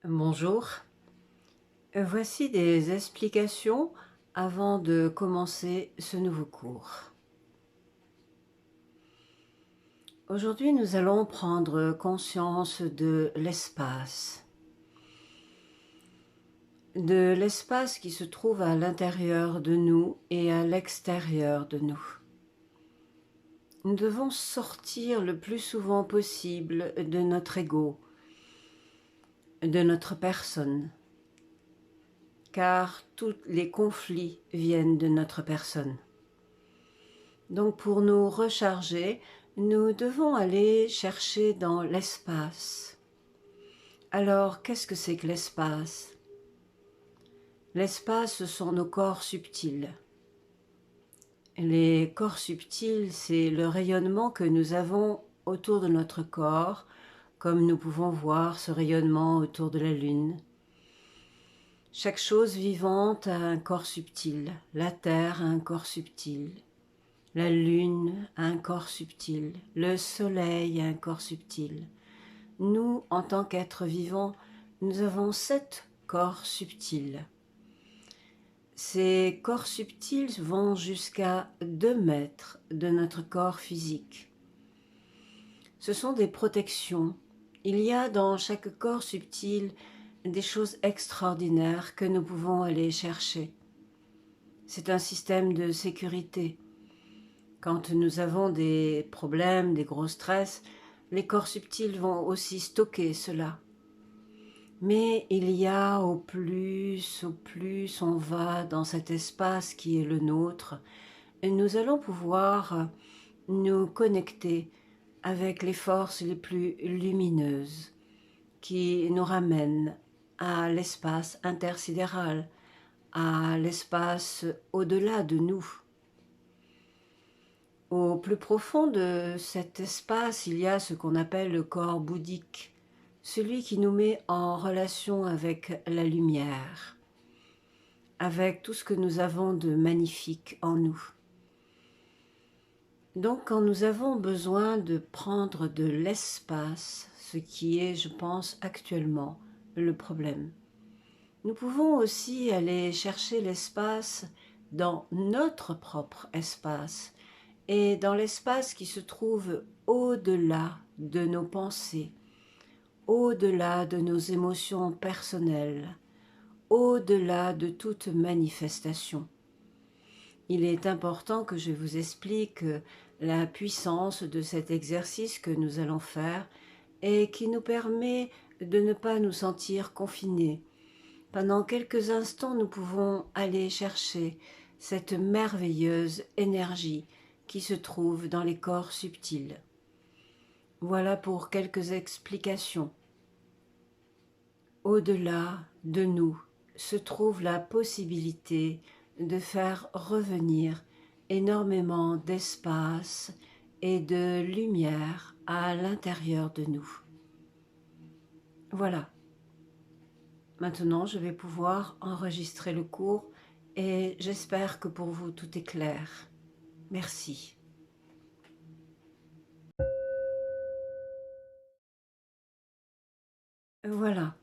Bonjour. Voici des explications avant de commencer ce nouveau cours. Aujourd'hui, nous allons prendre conscience de l'espace qui se trouve à l'intérieur de nous et à l'extérieur de nous. Nous devons sortir le plus souvent possible de notre ego, de notre personne, car tous les conflits viennent de notre personne. Donc pour nous recharger, nous devons aller chercher dans l'espace. Alors, qu'est-ce que c'est que l'espace? L'espace, ce sont nos corps subtils. Les corps subtils, c'est le rayonnement que nous avons autour de notre corps, comme nous pouvons voir ce rayonnement autour de la Lune. Chaque chose vivante a un corps subtil. La Terre a un corps subtil. La Lune a un corps subtil. Le Soleil a un corps subtil. Nous, en tant qu'êtres vivants, nous avons 7 corps subtils. Ces corps subtils vont jusqu'à 2 mètres de notre corps physique. Ce sont des protections. Il y a dans chaque corps subtil des choses extraordinaires que nous pouvons aller chercher. C'est un système de sécurité. Quand nous avons des problèmes, des gros stress, les corps subtils vont aussi stocker cela. Mais il y a au plus on va dans cet espace qui est le nôtre, et nous allons pouvoir nous connecter avec les forces les plus lumineuses qui nous ramènent à l'espace intersidéral, à l'espace au-delà de nous. Au plus profond de cet espace, il y a ce qu'on appelle le corps bouddhique, celui qui nous met en relation avec la lumière, avec tout ce que nous avons de magnifique en nous. Donc quand nous avons besoin de prendre de l'espace, ce qui est, je pense, actuellement le problème, nous pouvons aussi aller chercher l'espace dans notre propre espace, et dans l'espace qui se trouve au-delà de nos pensées, au-delà de nos émotions personnelles, au-delà de toute manifestation. Il est important que je vous explique la puissance de cet exercice que nous allons faire et qui nous permet de ne pas nous sentir confinés. Pendant quelques instants, nous pouvons aller chercher cette merveilleuse énergie qui se trouve dans les corps subtils. Voilà pour quelques explications. Au-delà de nous se trouve la possibilité de faire revenir énormément d'espace et de lumière à l'intérieur de nous. Voilà. Maintenant, je vais pouvoir enregistrer le cours et j'espère que pour vous tout est clair. Merci. Voilà.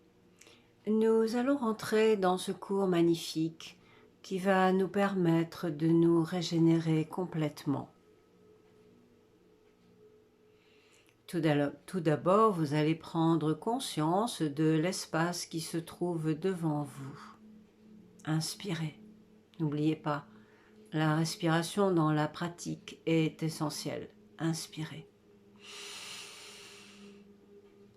Nous allons rentrer dans ce cours magnifique qui va nous permettre de nous régénérer complètement. Tout d'abord, vous allez prendre conscience de l'espace qui se trouve devant vous. Inspirez. N'oubliez pas, la respiration dans la pratique est essentielle. Inspirez.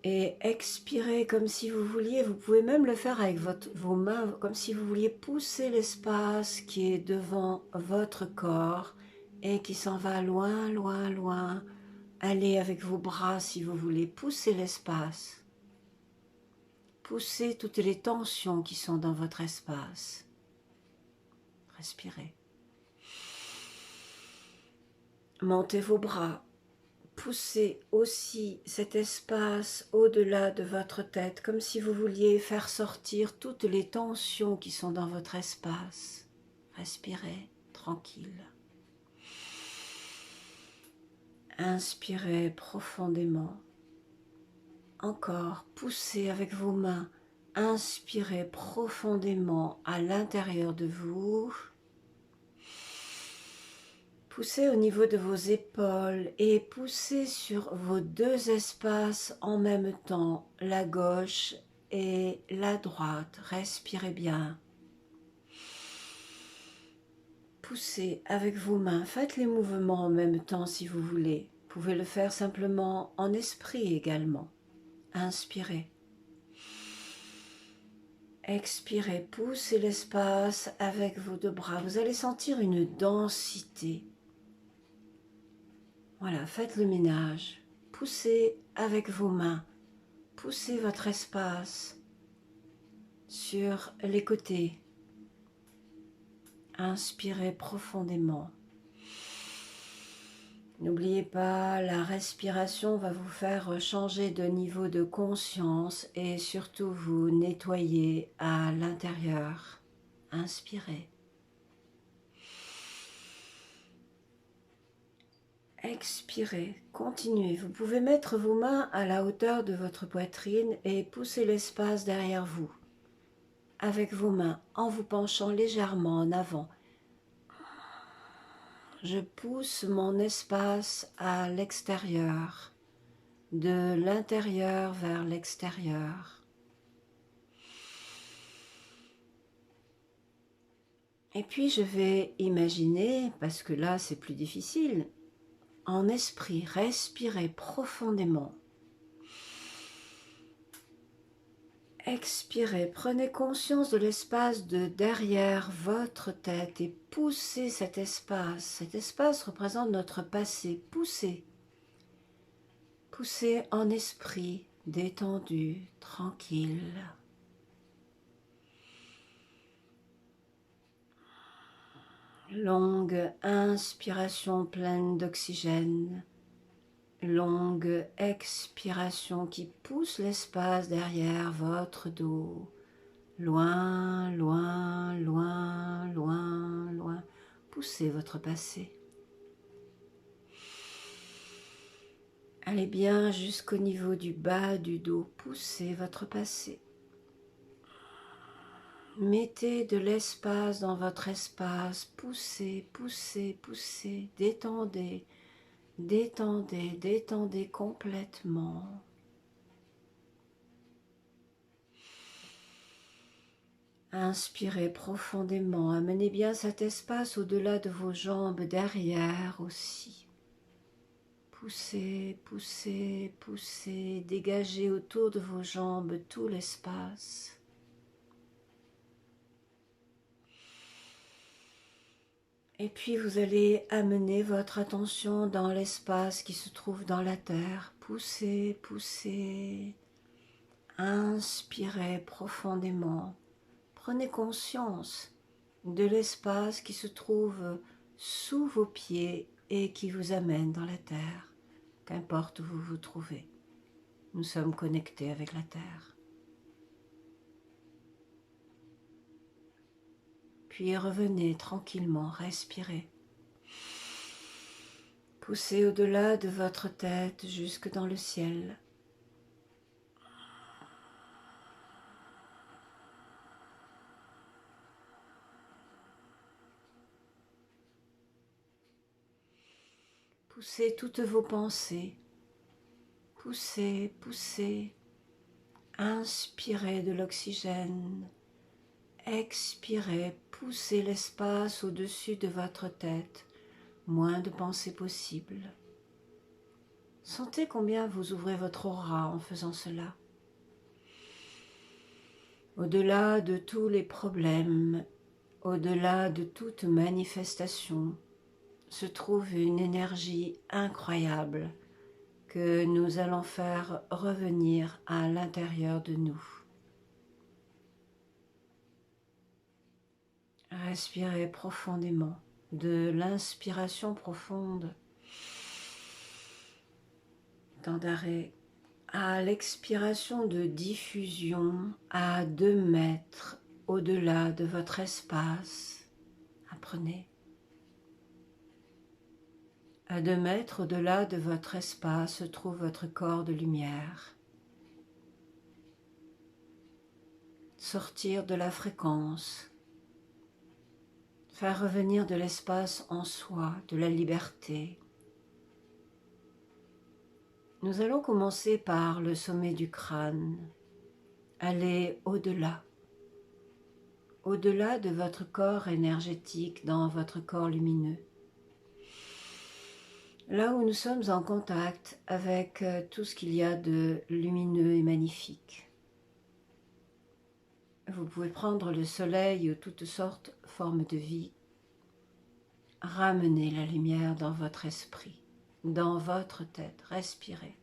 Et expirez comme si vous vouliez, vous pouvez même le faire avec vos mains, comme si vous vouliez pousser l'espace qui est devant votre corps et qui s'en va loin, loin, loin. Allez avec vos bras si vous voulez, poussez l'espace. Poussez toutes les tensions qui sont dans votre espace. Respirez. Montez vos bras. Poussez aussi cet espace au-delà de votre tête, comme si vous vouliez faire sortir toutes les tensions qui sont dans votre espace. Respirez, tranquille. Inspirez profondément. Encore, poussez avec vos mains Inspirez profondément à l'intérieur de vous. Poussez au niveau de vos épaules et poussez sur vos deux espaces en même temps, la gauche et la droite. Respirez bien. Poussez avec vos mains. Faites les mouvements en même temps si vous voulez. Vous pouvez le faire simplement en esprit également. Inspirez. Expirez, poussez l'espace avec vos deux bras. Vous allez sentir une densité. Voilà, faites le ménage. Poussez avec vos mains. Poussez votre espace sur les côtés. Inspirez profondément. N'oubliez pas, la respiration va vous faire changer de niveau de conscience et surtout vous nettoyer à l'intérieur. Inspirez. Expirez, continuez. Vous pouvez mettre vos mains à la hauteur de votre poitrine et pousser l'espace derrière vous. Avec vos mains, en vous penchant légèrement en avant. Je pousse mon espace à l'extérieur, de l'intérieur vers l'extérieur. Et puis je vais imaginer, parce que là c'est plus difficile, en esprit, respirez profondément. Expirez, prenez conscience de l'espace de derrière votre tête et poussez cet espace. Cet espace représente notre passé. Poussez. Poussez en esprit, détendu, tranquille. Longue inspiration pleine d'oxygène. Longue expiration qui pousse l'espace derrière votre dos. Loin, loin, loin, loin, loin. Poussez votre passé. Allez bien jusqu'au niveau du bas du dos. Poussez votre passé. Mettez de l'espace dans votre espace. Poussez, poussez, poussez. Détendez, détendez, détendez complètement. Inspirez profondément. Amenez bien cet espace au-delà de vos jambes, derrière aussi. Poussez, poussez, poussez. Dégagez autour de vos jambes tout l'espace. Et puis vous allez amener votre attention dans l'espace qui se trouve dans la terre. Poussez, poussez. Inspirez profondément. Prenez conscience de l'espace qui se trouve sous vos pieds et qui vous amène dans la terre, qu'importe où vous vous trouvez. Nous sommes connectés avec la terre. Puis revenez tranquillement, respirez. Poussez au-delà de votre tête jusque dans le ciel. Poussez toutes vos pensées. Poussez, poussez. Inspirez de l'oxygène. Expirez, poussez l'espace au-dessus de votre tête. Moins de pensées possibles. Sentez combien vous ouvrez votre aura en faisant cela. Au-delà de tous les problèmes, au-delà de toute manifestation, se trouve une énergie incroyable que nous allons faire revenir à l'intérieur de nous. Respirez profondément, de l'inspiration profonde, temps d'arrêt, à l'expiration de diffusion à 2 mètres au-delà de votre espace. Apprenez. À 2 mètres au-delà de votre espace se trouve votre corps de lumière. sortir de la fréquence, faire revenir de l'espace en soi, de la liberté. Nous allons commencer par le sommet du crâne, aller au-delà de votre corps énergétique, dans votre corps lumineux. Là où nous sommes en contact avec tout ce qu'il y a de lumineux et magnifique. Vous pouvez prendre le soleil ou toutes sortes de formes de vie. Ramenez la lumière dans votre esprit, dans votre tête. Respirez.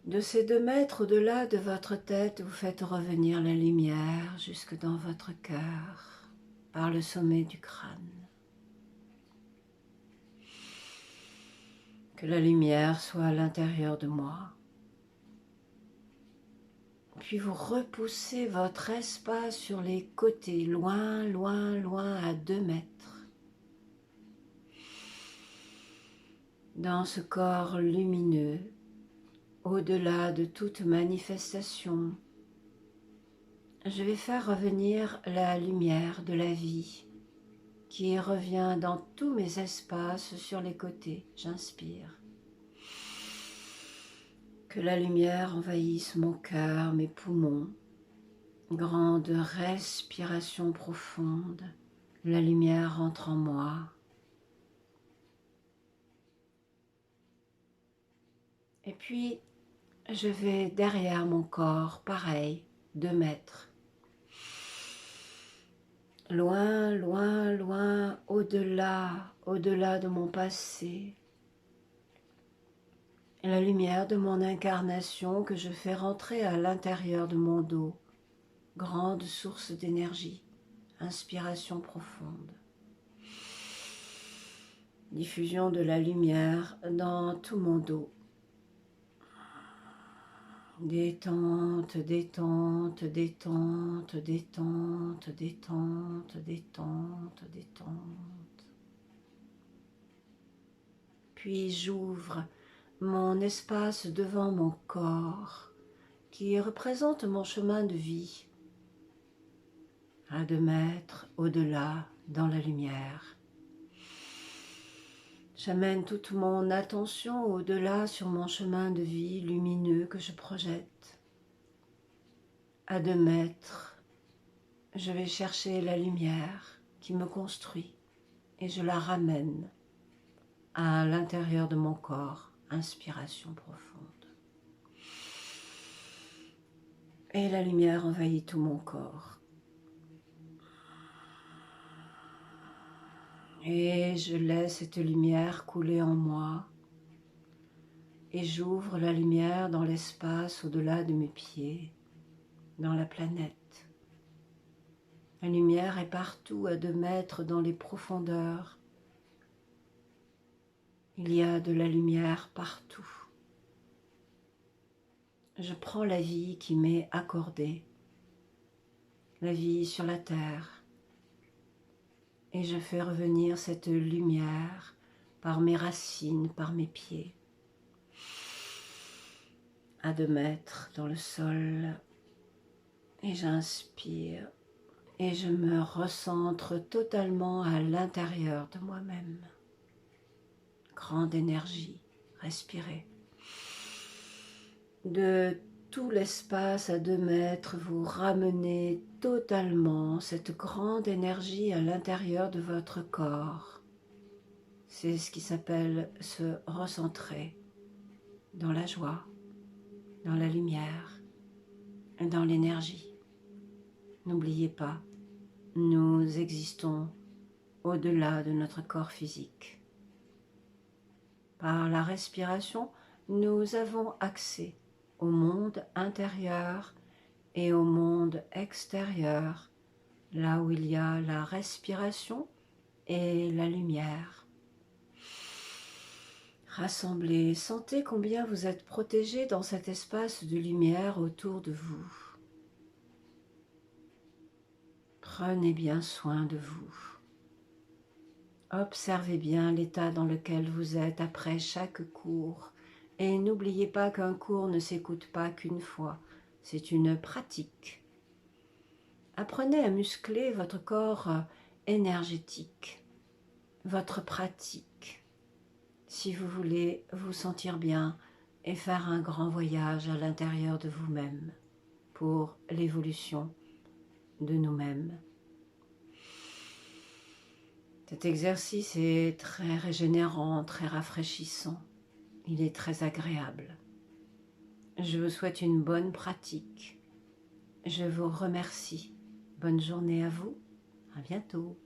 De ces 2 mètres au-delà de votre tête, vous faites revenir la lumière jusque dans votre cœur, par le sommet du crâne. Que la lumière soit à l'intérieur de moi. Puis vous repoussez votre espace sur les côtés, loin, loin, loin, à 2 mètres. Dans ce corps lumineux, au-delà de toute manifestation, je vais faire revenir la lumière de la vie qui revient dans tous mes espaces sur les côtés. J'inspire. Que la lumière envahisse mon cœur, mes poumons. Grande respiration profonde. La lumière entre en moi. Et puis, je vais derrière mon corps, pareil, 2 mètres. Loin, loin, loin, au-delà de mon passé. La lumière de mon incarnation que je fais rentrer à l'intérieur de mon dos. Grande source d'énergie, inspiration profonde. Diffusion de la lumière dans tout mon dos. Détente, détente, détente, détente, détente, détente, détente. Puis j'ouvre mon espace devant mon corps qui représente mon chemin de vie. À 2 mètres au-delà dans la lumière. J'amène toute mon attention au-delà sur mon chemin de vie lumineux que je projette. À 2 mètres, je vais chercher la lumière qui me construit et je la ramène à l'intérieur de mon corps. Inspiration profonde. Et la lumière envahit tout mon corps. Et je laisse cette lumière couler en moi et j'ouvre la lumière dans l'espace au-delà de mes pieds, dans la planète. La lumière est partout à 2 mètres dans les profondeurs. Il y a de la lumière partout. Je prends la vie qui m'est accordée, la vie sur la terre. Et je fais revenir cette lumière par mes racines, par mes pieds, à 2 mètres dans le sol. Et j'inspire et je me recentre totalement à l'intérieur de moi-même. Grande énergie, respirez. De tout l'espace à 2 mètres, vous ramenez totalement cette grande énergie à l'intérieur de votre corps. C'est ce qui s'appelle se recentrer dans la joie, dans la lumière et dans l'énergie. N'oubliez pas, nous existons au-delà de notre corps physique. Par la respiration, nous avons accès au monde intérieur et au monde extérieur, là où il y a la respiration et la lumière. Rassemblez, sentez combien vous êtes protégé dans cet espace de lumière autour de vous. Prenez bien soin de vous. Observez bien l'état dans lequel vous êtes après chaque cours. Et n'oubliez pas qu'un cours ne s'écoute pas qu'une fois, c'est une pratique. Apprenez à muscler votre corps énergétique, votre pratique, si vous voulez vous sentir bien et faire un grand voyage à l'intérieur de vous-même pour l'évolution de nous-mêmes. Cet exercice est très régénérant, très rafraîchissant. Il est très agréable. Je vous souhaite une bonne pratique. Je vous remercie. Bonne journée à vous. À bientôt.